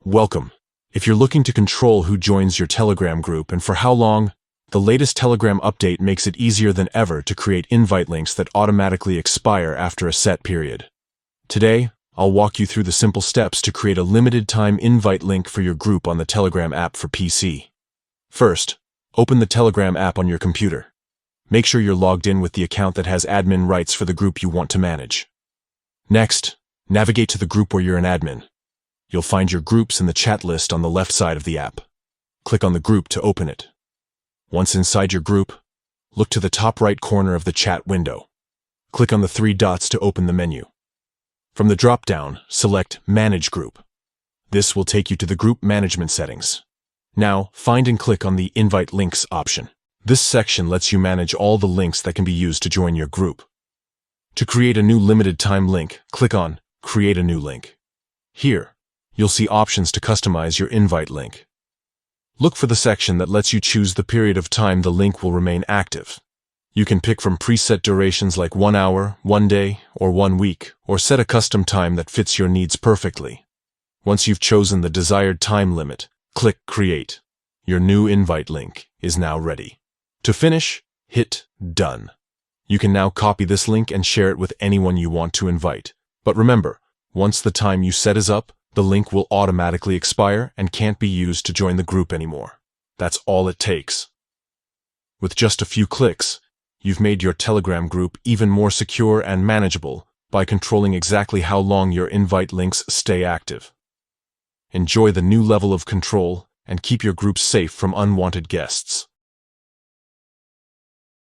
Welcome. If you're looking to control who joins your Telegram group and for how long, the latest Telegram update makes it easier than ever to create invite links that automatically expire after a set period. Today, I'll walk you through the simple steps to create a limited-time invite link for your group on the Telegram app for PC. First, open the Telegram app on your computer. Make sure you're logged in with the account that has admin rights for the group you want to manage. Next, navigate to the group where you're an admin. You'll find your groups in the chat list on the left side of the app. Click on the group to open it. Once inside your group, look to the top right corner of the chat window. Click on the three dots to open the menu. From the drop-down, select Manage Group. This will take you to the group management settings. Now, find and click on the Invite Links option. This section lets you manage all the links that can be used to join your group. To create a new limited-time link, click on Create a New Link. Here, you'll see options to customize your invite link. Look for the section that lets you choose the period of time the link will remain active. You can pick from preset durations like 1 hour, 1 day, or 1 week, or set a custom time that fits your needs perfectly. Once you've chosen the desired time limit, click Create. Your new invite link is now ready. To finish, hit Done. You can now copy this link and share it with anyone you want to invite. But remember, once the time you set is up, the link will automatically expire and can't be used to join the group anymore. That's all it takes. With just a few clicks, you've made your Telegram group even more secure and manageable by controlling exactly how long your invite links stay active. Enjoy the new level of control and keep your group safe from unwanted guests.